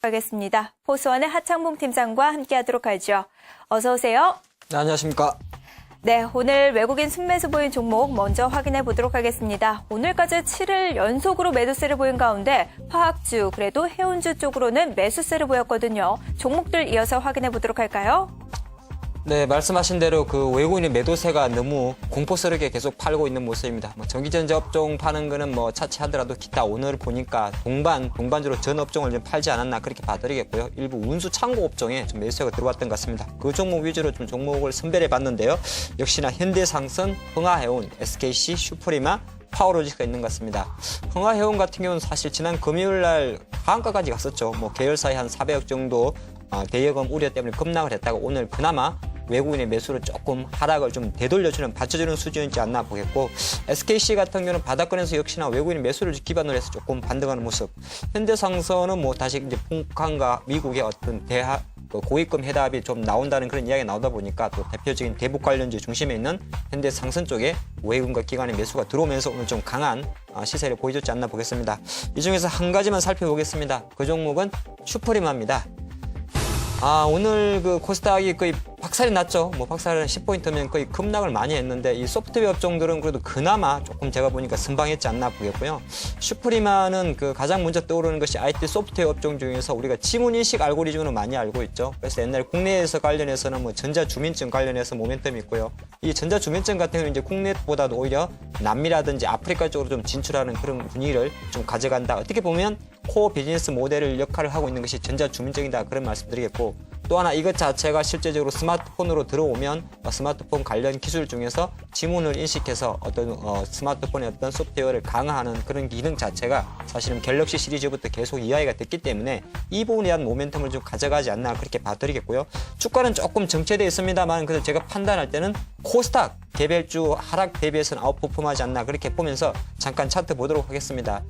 하겠습니다. 포스원의 하창봉 팀장과 함께하도록 하죠. 어서 오세요. 네, 안녕하십니까. 네, 오늘 외국인 순매수 보인 종목 먼저 확인해 보도록 하겠습니다. 오늘까지 7일 연속으로 매도세를 보인 가운데 화학주, 그래도 해운주 쪽으로는 매수세를 보였거든요. 종목들 이어서 확인해 보도록 할까요? 네, 말씀하신 대로 그 외국인의 매도세가 너무 공포스럽게 계속 팔고 있는 모습입니다. 전기전자 업종 파는 거는 차치하더라도 기타 오늘 보니까 동반주로 전 업종을 좀 팔지 않았나 그렇게 봐드리겠고요. 일부 운수 창고 업종에 좀 매수세가 들어왔던 것 같습니다. 그 종목 위주로 좀 종목을 선별해 봤는데요. 역시나 현대상선, 흥하해운, SKC, 슈프리마, 파워로직스가 있는 것 같습니다. 흥하해운 같은 경우는 사실 지난 금요일 날 하한가까지 갔었죠. 계열사에 한 400억 정도 대여금 우려 때문에 급락을 했다가 오늘 그나마 외국인의 매수로 조금 하락을 좀 되돌려주는, 받쳐주는 수준이지 않나 보겠고, SKC 같은 경우는 바닥권에서 역시나 외국인의 매수를 기반으로 해서 조금 반등하는 모습. 현대상선은 다시 이제 북한과 미국의 어떤 고위급 회담이 좀 나온다는 그런 이야기가 나오다 보니까 또 대표적인 대북 관련주 중심에 있는 현대상선 쪽에 외국인과 기관의 매수가 들어오면서 오늘 좀 강한 시세를 보여줬지 않나 보겠습니다. 이 중에서 한 가지만 살펴보겠습니다. 그 종목은 슈프리마입니다. 오늘 그 코스닥이 거의 박살이 났죠. 박살은 10포인트면 거의 급락을 많이 했는데 이 소프트웨어 업종들은 그래도 그나마 조금 제가 보니까 선방했지 않나 보겠고요. 슈프리마는 그 가장 먼저 떠오르는 것이 IT 소프트웨어 업종 중에서 우리가 지문인식 알고리즘으로 많이 알고 있죠. 그래서 옛날에 국내에서 관련해서는 전자주민증 관련해서 모멘텀이 있고요. 이 전자주민증 같은 경우는 이제 국내보다도 오히려 남미라든지 아프리카 쪽으로 좀 진출하는 그런 분위기를 좀 가져간다. 어떻게 보면 코어 비즈니스 모델을 역할을 하고 있는 것이 전자주민증이다. 그런 말씀드리겠고, 또 하나 이것 자체가 실제적으로 스마트폰으로 들어오면 스마트폰 관련 기술 중에서 지문을 인식해서 어떤 스마트폰의 어떤 소프트웨어를 강화하는 그런 기능 자체가 사실은 갤럭시 시리즈부터 계속 이야기가 됐기 때문에 이 부분에 대한 모멘텀을 좀 가져가지 않나 그렇게 봐드리겠고요. 주가는 조금 정체되어 있습니다만 그래서 제가 판단할 때는 코스닥 개별주 하락 대비해서는 아웃퍼폼하지 않나 그렇게 보면서 잠깐 차트 보도록 하겠습니다.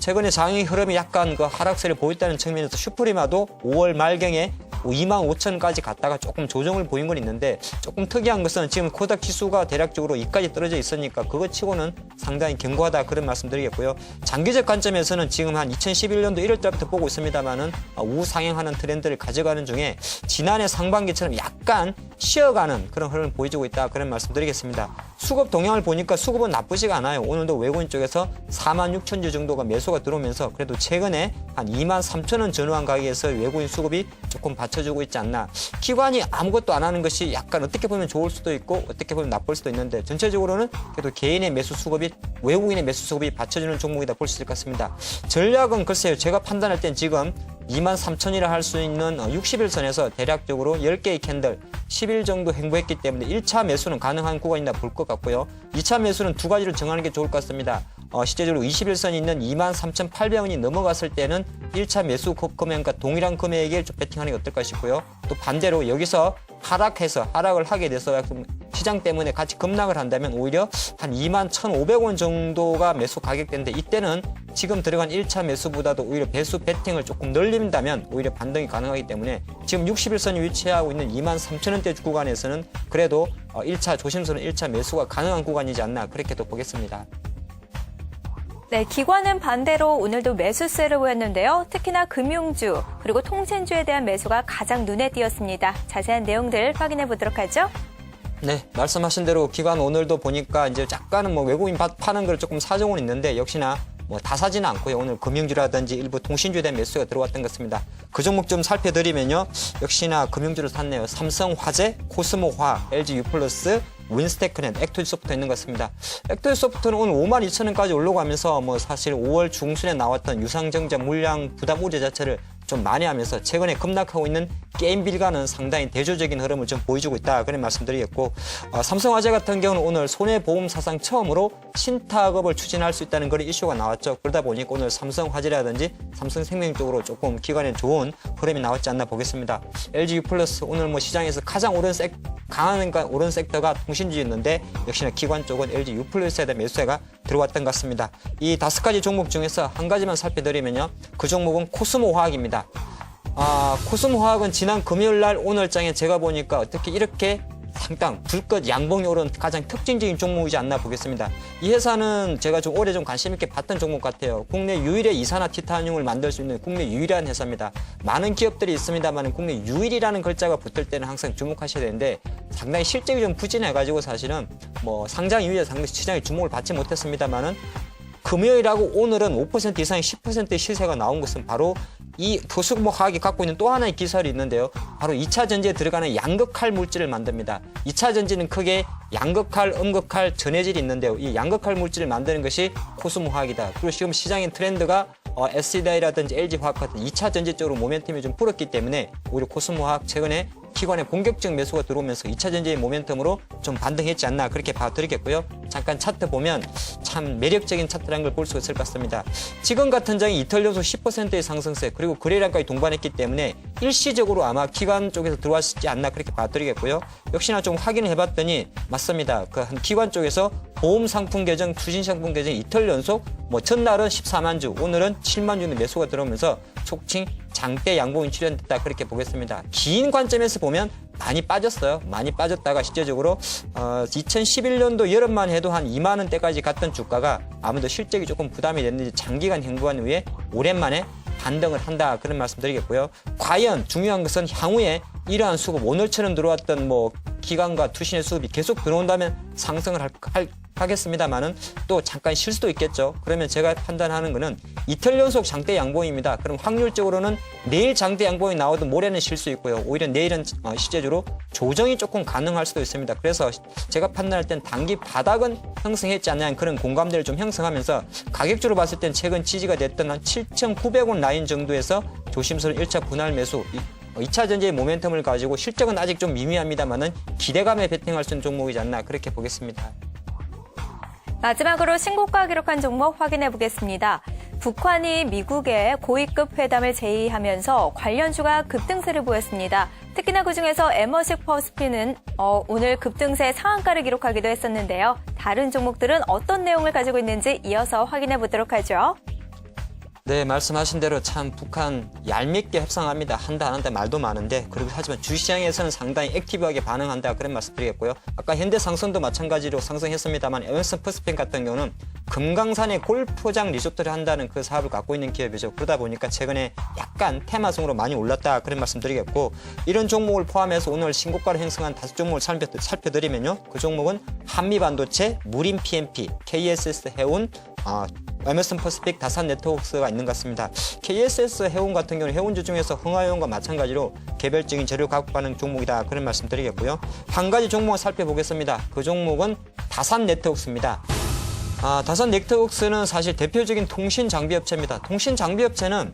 최근에 장의 흐름이 약간 그 하락세를 보였다는 측면에서 슈프리마도 5월 말경에 25,000까지 갔다가 조금 조정을 보인 건 있는데, 조금 특이한 것은 지금 코스닥 지수가 대략적으로 2까지 떨어져 있으니까 그거 치고는 상당히 견고하다 그런 말씀드리겠고요. 장기적 관점에서는 지금 한 2011년도 1월 달부터 보고 있습니다만은 우상향하는 트렌드를 가져가는 중에 지난해 상반기처럼 약간 쉬어가는 그런 흐름을 보여주고 있다 그런 말씀드리겠습니다. 수급 동향을 보니까 수급은 나쁘지가 않아요. 오늘도 외국인 쪽에서 46,000주 정도가 매수가 들어오면서 그래도 최근에 한 23,000원 전후한 가격에서 외국인 수급이 조금 받쳐주고 있지 않나. 기관이 아무것도 안 하는 것이 약간 어떻게 보면 좋을 수도 있고 어떻게 보면 나쁠 수도 있는데, 전체적으로는 그래도 개인의 매수 수급이 외국인의 매수 수급이 받쳐주는 종목이다 볼 수 있을 것 같습니다. 전략은 글쎄요, 제가 판단할 땐 지금 23,000이라 할 수 있는 60일선에서 대략적으로 10개의 캔들 10일 정도 행보했기 때문에 1차 매수는 가능한 구간이다 볼 것 같고요. 2차 매수는 두 가지를 정하는 게 좋을 것 같습니다. 실제적으로 21선이 있는 23,800원이 넘어갔을 때는 1차 매수 금액과 동일한 금액에 좀 배팅하는 게 어떨까 싶고요. 또 반대로 여기서 하락을 하게 돼서 시장 때문에 같이 급락을 한다면 오히려 한 21,500원 정도가 매수 가격대인데, 이때는 지금 들어간 1차 매수보다도 오히려 배수 배팅을 조금 늘린다면 오히려 반등이 가능하기 때문에 지금 60일선이 위치하고 있는 23,000원대 구간에서는 그래도 1차 조심스러운 1차 매수가 가능한 구간이지 않나 그렇게도 보겠습니다. 네, 기관은 반대로 오늘도 매수세를 보였는데요. 특히나 금융주 그리고 통신주에 대한 매수가 가장 눈에 띄었습니다. 자세한 내용들 확인해 보도록 하죠. 네, 말씀하신 대로 기관 오늘도 보니까 이제 약간은 외국인 파는 걸 조금 사정은 있는데, 역시나 다 사지는 않고요. 오늘 금융주라든지 일부 통신주에 대한 매수가 들어왔던 것 같습니다. 그 종목 좀 살펴드리면요. 역시나 금융주를 샀네요. 삼성화재, 코스모화, LGU+, 윈스테크넷, 액토지소프트 있는 것 같습니다. 액토지소프트는 오늘 52,000원까지 올라가면서 사실 5월 중순에 나왔던 유상증자 물량 부담 우려 자체를 좀 만회하면서 최근에 급락하고 있는 게임빌과는 상당히 대조적인 흐름을 좀 보여주고 있다 그런 말씀드리겠고, 삼성화재 같은 경우는 오늘 손해보험 사상 처음으로 신탁업을 추진할 수 있다는 그런 이슈가 나왔죠. 그러다 보니까 오늘 삼성화재라든지 삼성생명 쪽으로 조금 기관에 좋은 흐름이 나왔지 않나 보겠습니다. LGU+ 오늘 시장에서 가장 강한 오른 섹터가 통신주였는데, 역시나 기관 쪽은 LGU+에 대한 매수세가 들어왔던 것 같습니다. 이 5가지 종목 중에서 한 가지만 살펴드리면요. 그 종목은 코스모화학입니다. 코스모화학은 지난 금요일 날 오늘장에 제가 보니까 어떻게 이렇게 상당 불꽃 양봉이 오른 가장 특징적인 종목이지 않나 보겠습니다. 이 회사는 제가 좀 오래 좀 관심 있게 봤던 종목 같아요. 국내 유일의 이산화티타늄을 만들 수 있는 국내 유일한 회사입니다. 많은 기업들이 있습니다만 국내 유일이라는 글자가 붙을 때는 항상 주목하셔야 되는데 상당히 실적이 좀 부진해가지고 사실은 뭐 상장 이후에 상당히 시장에 주목을 받지 못했습니다만은 금요일하고 오늘은 5% 이상의 10%의 시세가 나온 것은 바로 이 도수목화학이 갖고 있는 또 하나의 기술이 있는데요. 바로 2차 전지에 들어가는 양극할 물질을 만듭니다. 2차 전지는 크게 양극할, 음극할, 전해질이 있는데요. 이 양극할 물질을 만드는 것이 코스모화학이다. 그리고 지금 시장의 트렌드가 SDI라든지 LG화학 같은 2차 전지 쪽으로 모멘텀이 좀 불었기 때문에 오히려 코스모화학 최근에 기관의 본격적 매수가 들어오면서 2차 전지의 모멘텀으로 좀 반등했지 않나 그렇게 봐드리겠고요. 잠깐 차트 보면 참 매력적인 차트라는 걸 볼 수 있을 것 같습니다. 지금 같은 장이 이틀 연속 10%의 상승세 그리고 거래량까지 동반했기 때문에 일시적으로 아마 기관 쪽에서 들어왔지 않나 그렇게 봐드리겠고요. 역시나 좀 확인을 해봤더니 맞습니다. 그 한 기관 쪽에서 보험 상품 계정, 투신 상품 계정 이틀 연속 뭐 전날은 14만 주, 오늘은 7만 주의 매수가 들어오면서 촉칭 장대 양봉이 출현됐다 그렇게 보겠습니다. 긴 관점에서 보면 많이 빠졌어요. 많이 빠졌다가 실제적으로 2011년도 여름만 해도 한 2만 원대까지 갔던 주가가 아무래도 실적이 조금 부담이 됐는지 장기간 행보한 후에 오랜만에 반등을 한다 그런 말씀 드리겠고요. 과연 중요한 것은 향후에 이러한 수급 오늘처럼 들어왔던 뭐 기관과 투신의 수급이 계속 들어온다면 상승을 하겠습니다만은 또 잠깐 쉴 수도 있겠죠. 그러면 제가 판단하는 거는 이틀 연속 장대 양봉입니다. 그럼 확률적으로는 내일 장대 양봉이 나오든 모레는 쉴 수 있고요. 오히려 내일은 실제적으로 조정이 조금 가능할 수도 있습니다. 그래서 제가 판단할 땐 단기 바닥은 형성했지 않냐는 그런 공감대를 좀 형성하면서 가격주로 봤을 땐 최근 지지가 됐던 한 7,900원 라인 정도에서 조심스러운 1차 분할 매수 2차 전지의 모멘텀을 가지고 실적은 아직 좀 미미합니다만은 기대감에 베팅할 수 있는 종목이지 않나 그렇게 보겠습니다. 마지막으로 신고가 기록한 종목 확인해 보겠습니다. 북한이 미국의 고위급 회담을 제의하면서 관련주가 급등세를 보였습니다. 특히나 그중에서 에머식 퍼스피는 오늘 급등세 상한가를 기록하기도 했었는데요. 다른 종목들은 어떤 내용을 가지고 있는지 이어서 확인해 보도록 하죠. 네, 말씀하신 대로 참 북한 얄밉게 협상합니다. 한다 안 한다 말도 많은데 그리고 하지만 주시장에서는 상당히 액티브하게 반응한다 그런 말씀 드리겠고요. 아까 현대상선도 마찬가지로 상승했습니다만 에머슨 퍼스핀 같은 경우는 금강산에 골프장 리조트를 한다는 그 사업을 갖고 있는 기업이죠. 그러다 보니까 최근에 약간 테마성으로 많이 올랐다 그런 말씀 드리겠고 이런 종목을 포함해서 오늘 신고가를 형성한 5종목을 살펴드리면요. 그 종목은 한미반도체, 무림 PMP, KSS 해운, 에머슨 퍼시픽, 다산 네트워크스가 있는 것 같습니다. KSS 해운 같은 경우는 해운주 중에서 흥하해운과 마찬가지로 개별적인 재료 가공하는 종목이다 그런 말씀 드리겠고요. 한 가지 종목을 살펴보겠습니다. 그 종목은 다산 네트워크스입니다. 다산 네트워크스는 사실 대표적인 통신 장비 업체입니다. 통신 장비 업체는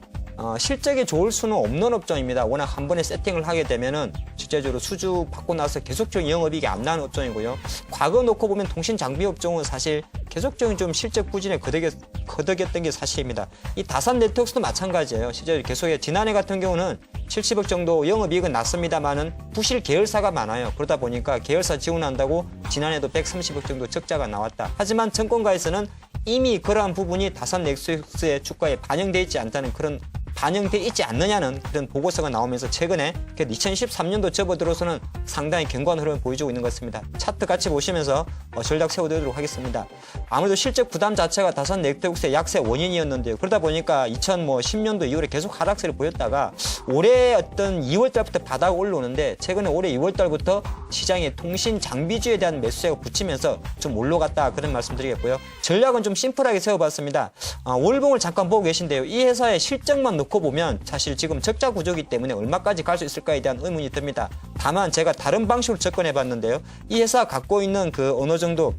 실적이 좋을 수는 없는 업종입니다. 워낙 한 번에 세팅을 하게 되면은 실제적으로 수주 받고 나서 계속적인 영업이익이 안 나는 업종이고요. 과거 놓고 보면 통신 장비 업종은 사실 계속적인 좀 실적 부진에 거덕였던 게 사실입니다. 이 다산 네트워크스도 마찬가지예요. 실제로 계속해 지난해 같은 경우는 70억 정도 영업이익은 났습니다만은 부실 계열사가 많아요. 그러다 보니까 계열사 지원한다고 지난해도 130억 정도 적자가 나왔다. 하지만 증권가에서는 이미 그러한 부분이 다산 네트워크스의 주가에 반영되어 있지 않다는 그런 반영돼 있지 않느냐는 그런 보고서가 나오면서 최근에 2013년도 접어들어서는 상당히 견고한 흐름을 보여주고 있는 것 같습니다. 차트 같이 보시면서 전략 세워드리도록 하겠습니다. 아무래도 실적 부담 자체가 다산 네트워크스의 약세 원인이었는데요. 그러다 보니까 2010년도 이후에 계속 하락세를 보였다가 올해 어떤 2월달부터 바닥 올라오는데 최근에 올해 2월달부터 시장에 통신 장비주에 대한 매수세가 붙이면서 좀 올라갔다 그런 말씀드리겠고요. 전략은 좀 심플하게 세워봤습니다. 월봉을 잠깐 보고 계신데요. 이 회사의 실적만 놓고 보면 사실 지금 적자 구조이기 때문에 얼마까지 갈 수 있을까에 대한 의문이 듭니다. 다만 제가 다른 방식으로 접근해 봤는데요. 이 회사가 갖고 있는 그 어느 정도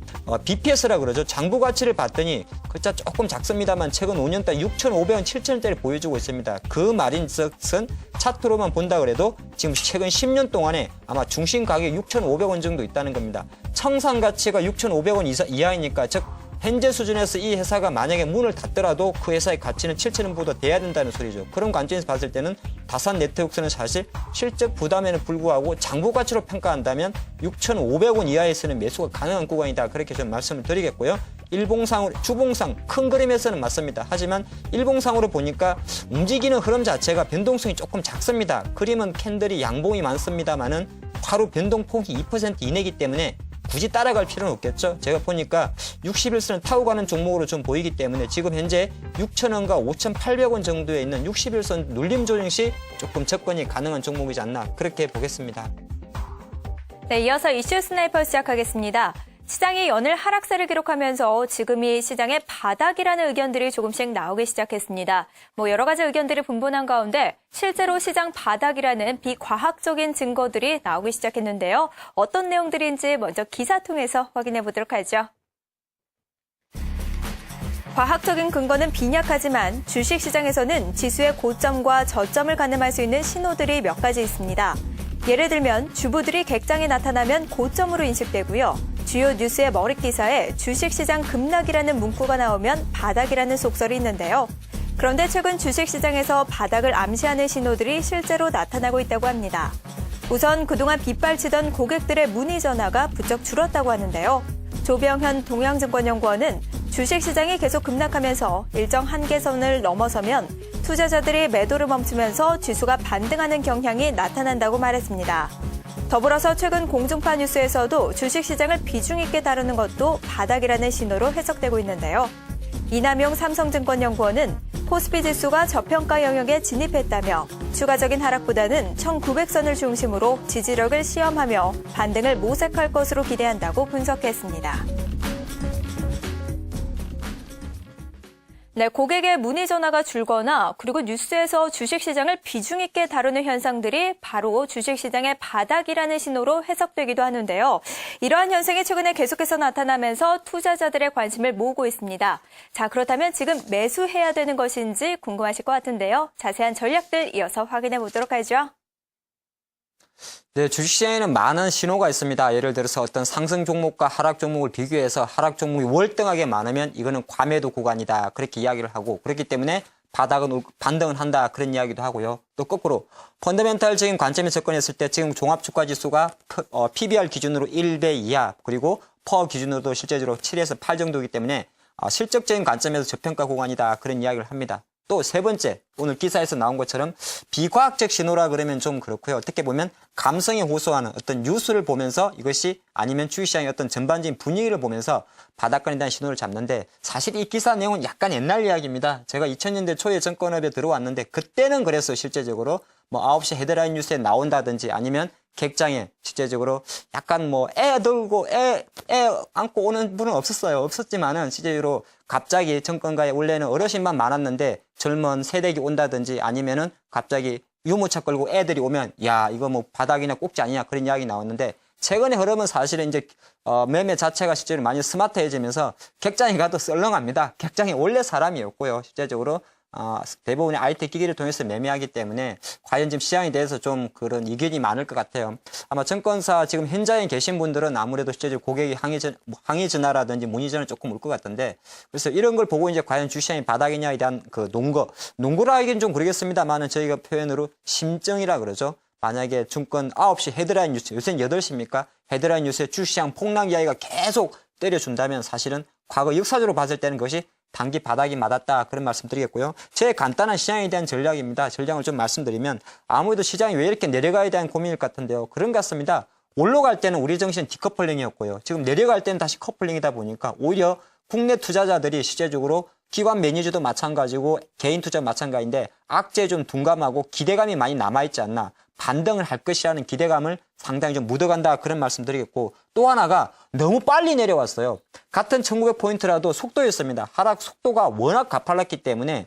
BPS라 그러죠. 장부 가치를 봤더니 글자 조금 작습니다만 최근 5년 동안 6,500원, 7,000원대를 보여주고 있습니다. 그 말인즉슨 차트로만 본다 그래도 지금 최근 10년 동안에 아마 중심 가격이 6,500원 정도 있다는 겁니다. 청산 가치가 6,500원 이하이니까 즉 현재 수준에서 이 회사가 만약에 문을 닫더라도 그 회사의 가치는 7,000원보다 돼야 된다는 소리죠. 그런 관점에서 봤을 때는 다산 네트워크스는 사실 실적 부담에는 불구하고 장부 가치로 평가한다면 6,500원 이하에서는 매수가 가능한 구간이다. 그렇게 좀 말씀을 드리겠고요. 일봉상으로, 주봉상 큰 그림에서는 맞습니다. 하지만 일봉상으로 보니까 움직이는 흐름 자체가 변동성이 조금 작습니다. 그림은 캔들이 양봉이 많습니다만은 하루 변동폭이 2% 이내이기 때문에 굳이 따라갈 필요는 없겠죠. 제가 보니까 60일선을 타고 가는 종목으로 좀 보이기 때문에 지금 현재 6,000원과 5,800원 정도에 있는 60일선 눌림 조정 시 조금 접근이 가능한 종목이지 않나 그렇게 보겠습니다. 네, 이어서 이슈 스나이퍼 시작하겠습니다. 시장이 연일 하락세를 기록하면서 지금이 시장의 바닥이라는 의견들이 조금씩 나오기 시작했습니다. 여러 가지 의견들이 분분한 가운데 실제로 시장 바닥이라는 비과학적인 증거들이 나오기 시작했는데요. 어떤 내용들인지 먼저 기사 통해서 확인해 보도록 하죠. 과학적인 근거는 빈약하지만 주식시장에서는 지수의 고점과 저점을 가늠할 수 있는 신호들이 몇 가지 있습니다. 예를 들면 주부들이 객장에 나타나면 고점으로 인식되고요. 주요 뉴스의 머릿기사에 주식시장 급락이라는 문구가 나오면 바닥이라는 속설이 있는데요. 그런데 최근 주식시장에서 바닥을 암시하는 신호들이 실제로 나타나고 있다고 합니다. 우선 그동안 빗발치던 고객들의 문의 전화가 부쩍 줄었다고 하는데요. 조병현 동양증권연구원은 주식시장이 계속 급락하면서 일정 한계선을 넘어서면 투자자들이 매도를 멈추면서 지수가 반등하는 경향이 나타난다고 말했습니다. 더불어서 최근 공중파 뉴스에서도 주식시장을 비중 있게 다루는 것도 바닥이라는 신호로 해석되고 있는데요. 이남용 삼성증권연구원은 코스피 지수가 저평가 영역에 진입했다며 추가적인 하락보다는 1900선을 중심으로 지지력을 시험하며 반등을 모색할 것으로 기대한다고 분석했습니다. 네, 고객의 문의 전화가 줄거나 그리고 뉴스에서 주식시장을 비중 있게 다루는 현상들이 바로 주식시장의 바닥이라는 신호로 해석되기도 하는데요. 이러한 현상이 최근에 계속해서 나타나면서 투자자들의 관심을 모으고 있습니다. 자, 그렇다면 지금 매수해야 되는 것인지 궁금하실 것 같은데요. 자세한 전략들 이어서 확인해 보도록 하죠. 네, 주식시장에는 많은 신호가 있습니다. 예를 들어서 어떤 상승 종목과 하락 종목을 비교해서 하락 종목이 월등하게 많으면 이거는 과매도 구간이다. 그렇게 이야기를 하고 그렇기 때문에 반등은 한다. 그런 이야기도 하고요. 또 거꾸로 펀더멘탈적인 관점에 접근했을 때 지금 종합주가지수가 PBR 기준으로 1배 이하 그리고 퍼 기준으로도 실제적으로 7에서 8 정도이기 때문에 실적적인 관점에서 저평가 구간이다. 그런 이야기를 합니다. 또 세 번째, 오늘 기사에서 나온 것처럼 비과학적 신호라 그러면 좀 그렇고요. 어떻게 보면 감성에 호소하는 어떤 뉴스를 보면서 이것이 아니면 주식시장의 어떤 전반적인 분위기를 보면서 바닥권에 대한 신호를 잡는데 사실 이 기사 내용은 약간 옛날 이야기입니다. 제가 2000년대 초에 정권업에 들어왔는데 그때는 그랬어요. 실제적으로 9시 헤드라인 뉴스에 나온다든지 아니면 객장에 실제적으로 약간 애 들고 애 안고 오는 분은 없었지만은 실제로 갑자기 정권가에 원래는 어르신만 많았는데 젊은 세대기 온다든지 아니면은 갑자기 유모차 끌고 애들이 오면 야 이거 바닥이나 꼭지 아니냐 그런 이야기 나왔는데 최근의 흐름은 사실은 이제 매매 자체가 실제로 많이 스마트해지면서 객장에 가도 썰렁합니다. 객장에 원래 사람이 없고요. 실제적으로 대부분의 IT 기기를 통해서 매매하기 때문에 과연 지금 시장에 대해서 좀 그런 이견이 많을 것 같아요. 아마 증권사 지금 현장에 계신 분들은 아무래도 실제적으로 고객이 항의 전화라든지 문의 전화 조금 올 것 같던데 그래서 이런 걸 보고 이제 과연 주시장이 바닥이냐에 대한 그 농구라 하기는 좀 그러겠습니다만은 저희가 표현으로 심정이라 그러죠. 만약에 증권 9시 헤드라인 뉴스, 요새는 8시입니까? 헤드라인 뉴스에 주시장 폭락 이야기가 계속 때려준다면 사실은 과거 역사적으로 봤을 때는 그것이 단기 바닥이 맞았다 그런 말씀 드리겠고요. 제 간단한 시장에 대한 전략입니다. 전략을 좀 말씀드리면 아무래도 시장이 왜 이렇게 내려가야 대한 고민일 것 같은데요. 그런 것 같습니다. 올라갈 때는 우리 정신 디커플링이었고요. 지금 내려갈 때는 다시 커플링이다 보니까 오히려 국내 투자자들이 실제적으로 기관 매니저도 마찬가지고 개인 투자 마찬가지인데 악재에 좀 둔감하고 기대감이 많이 남아있지 않나. 반등을 할 것이라는 기대감을 상당히 좀 묻어간다 그런 말씀 드리겠고 또 하나가 너무 빨리 내려왔어요. 같은 1900포인트라도 속도였습니다. 하락 속도가 워낙 가팔랐기 때문에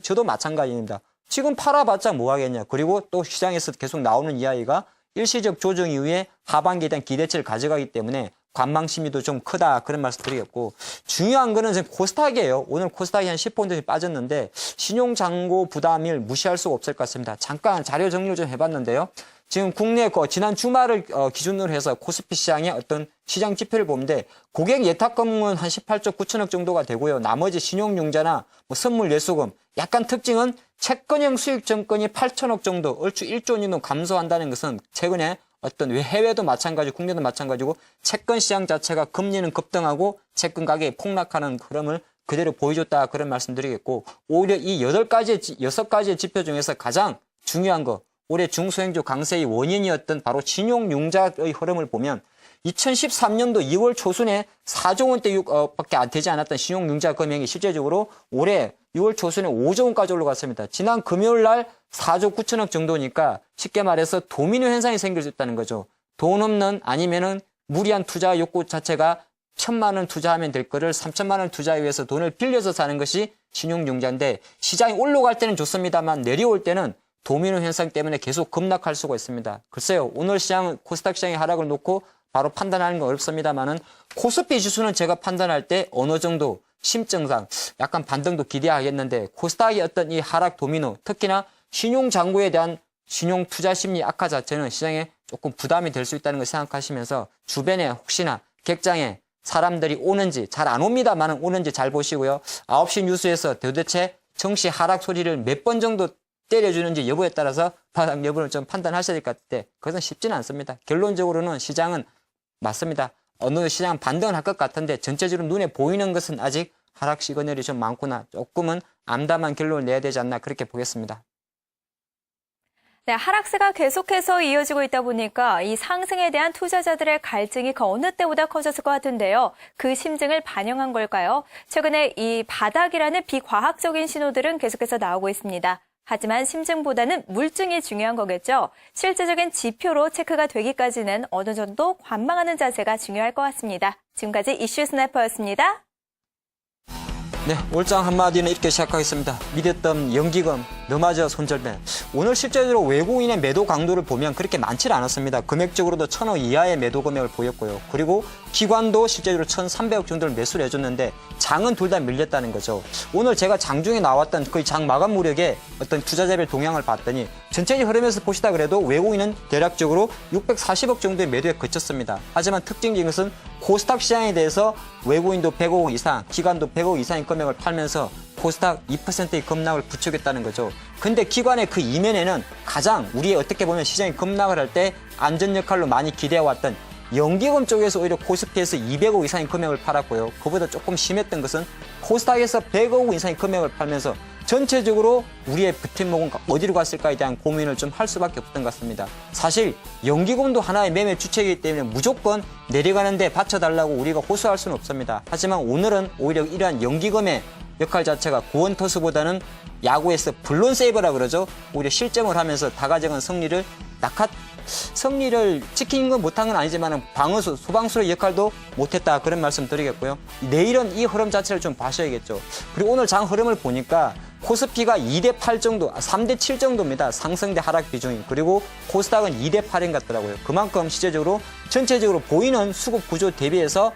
저도 마찬가지입니다. 지금 팔아봤자 뭐 하겠냐. 그리고 또 시장에서 계속 나오는 이야기가 일시적 조정 이후에 하반기에 대한 기대치를 가져가기 때문에 관망 심리도 좀 크다 그런 말씀 드리겠고 중요한 거는 지금 코스닥이에요. 오늘 코스닥이 한 10포인트 빠졌는데 신용잔고 부담을 무시할 수가 없을 것 같습니다. 잠깐 자료 정리를 좀 해봤는데요. 지금 국내 지난 주말을 기준으로 해서 코스피 시장의 어떤 시장 지표를 보는데 고객 예탁금은 한 18.9천억 정도가 되고요. 나머지 신용융자나 선물 예수금 약간 특징은 채권형 수익증권이 8천억 정도 얼추 1조 원 정도 감소한다는 것은 최근에 어떤 해외도 마찬가지고 국내도 마찬가지고 채권 시장 자체가 금리는 급등하고 채권 가격이 폭락하는 흐름을 그대로 보여줬다 그런 말씀 드리겠고 오히려 이 6가지의 지표 중에서 가장 중요한 거 올해 중소형주 강세의 원인이었던 바로 신용융자의 흐름을 보면 2013년도 2월 초순에 4조 원대밖에 되지 않았던 신용융자 금액이 실제적으로 올해 6월 초순에 5조 원까지 올라갔습니다. 지난 금요일 날 4조 9천억 정도니까 쉽게 말해서 도미노 현상이 생길 수 있다는 거죠. 돈 없는 아니면은 무리한 투자 욕구 자체가 1,000만 원 투자하면 될 거를 3,000만 원 투자하기 위해서 돈을 빌려서 사는 것이 신용융자인데 시장이 올라갈 때는 좋습니다만 내려올 때는 도미노 현상 때문에 계속 급락할 수가 있습니다. 글쎄요. 오늘 시장 코스닥 시장의 하락을 놓고 바로 판단하는 건 어렵습니다만은 코스피 지수는 제가 판단할 때 어느 정도 심증상 약간 반등도 기대하겠는데 코스닥의 어떤 이 하락 도미노 특히나 신용장구에 대한 신용 투자 심리 악화 자체는 시장에 조금 부담이 될 수 있다는 걸 생각하시면서 주변에 혹시나 객장에 사람들이 오는지 잘 안 옵니다만은 오는지 잘 보시고요. 9시 뉴스에서 도대체 정시 하락 소리를 몇 번 정도 때려주는지 여부에 따라서 바닥 여부를 좀 판단하셔야 될 것 같은데 그것은 쉽지는 않습니다. 결론적으로는 시장은 맞습니다. 어느 시장 반등을 할 것 같은데 전체적으로 눈에 보이는 것은 아직 하락 시그널이 좀 많구나. 조금은 암담한 결론을 내야 되지 않나 그렇게 보겠습니다. 네, 하락세가 계속해서 이어지고 있다 보니까 이 상승에 대한 투자자들의 갈증이 그 어느 때보다 커졌을 것 같은데요. 그 심증을 반영한 걸까요? 최근에 이 바닥이라는 비과학적인 신호들은 계속해서 나오고 있습니다. 하지만 심증보다는 물증이 중요한 거겠죠. 실제적인 지표로 체크가 되기까지는 어느 정도 관망하는 자세가 중요할 것 같습니다. 지금까지 이슈 스나이퍼였습니다. 네, 올장 한마디는 이렇게 시작하겠습니다. 믿었던 연기금, 너마저 손절매. 오늘 실제로 외국인의 매도 강도를 보면 그렇게 많지 않았습니다. 금액적으로도 1,000억 이하의 매도 금액을 보였고요. 그리고 기관도 실제로 1,300억 정도를 매수를 해줬는데 장은 둘 다 밀렸다는 거죠. 오늘 제가 장중에 나왔던 거의 장 마감 무렵에 어떤 투자자별 동향을 봤더니 전체적인 흐름에서 보시다 그래도 외국인은 대략적으로 640억 정도의 매도에 그쳤습니다. 하지만 특징적인 것은 코스닥 시장에 대해서 외국인도 100억 이상, 기관도 100억 이상의 금액을 팔면서 코스닥 2%의 급락을 부추겼다는 거죠. 근데 기관의 그 이면에는 가장 우리의 어떻게 보면 시장이 급락을 할 때 안전 역할로 많이 기대해왔던 연기금 쪽에서 오히려 코스피에서 200억 이상의 금액을 팔았고요. 그보다 조금 심했던 것은 코스닥에서 100억 이상의 금액을 팔면서 전체적으로 우리의 버팀목은 어디로 갔을까에 대한 고민을 좀 할 수밖에 없던 것 같습니다. 사실 연기금도 하나의 매매 주체이기 때문에 무조건 내려가는데 받쳐달라고 우리가 호소할 수는 없습니다. 하지만 오늘은 오히려 이러한 연기금의 역할 자체가 구원투수보다는 야구에서 블론 세이버라 그러죠. 오히려 실점을 하면서 다 가져간 승리를 지키는 건 못한 건 아니지만 방어수, 소방수의 역할도 못했다 그런 말씀 드리겠고요. 내일은 이 흐름 자체를 좀 봐셔야겠죠. 그리고 오늘 장 흐름을 보니까 코스피가 2대8 정도, 3대7 정도입니다. 상승 대 하락 비중이. 그리고 코스닥은 2대8인 것 같더라고요. 그만큼 실제적으로 전체적으로 보이는 수급 구조 대비해서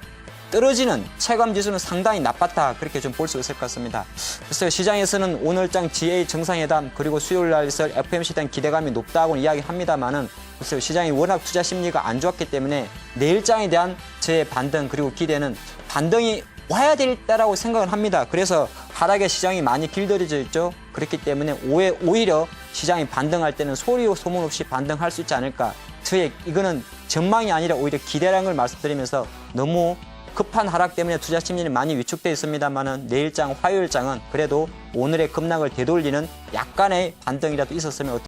떨어지는 체감지수는 상당히 나빴다 그렇게 좀 볼 수 있을 것 같습니다. 그래서 시장에서는 오늘장 GA 정상회담 그리고 수요일 날 있을 FOMC에 대한 기대감이 높다고 이야기합니다만은 글쎄요, 시장이 워낙 투자 심리가 안 좋았기 때문에 내일장에 대한 저의 반등 그리고 기대는 반등이 와야 되겠다라고 생각을 합니다. 그래서 하락의 시장이 많이 길들여져 있죠. 그렇기 때문에 오히려 시장이 반등할 때는 소리 소문 없이 반등할 수 있지 않을까. 저의 이거는 전망이 아니라 오히려 기대라는 걸 말씀드리면서 너무 급한 하락 때문에 투자 심리는 많이 위축되어 있습니다만은 내일장, 화요일장은 그래도 오늘의 급락을 되돌리는 약간의 반등이라도 있었으면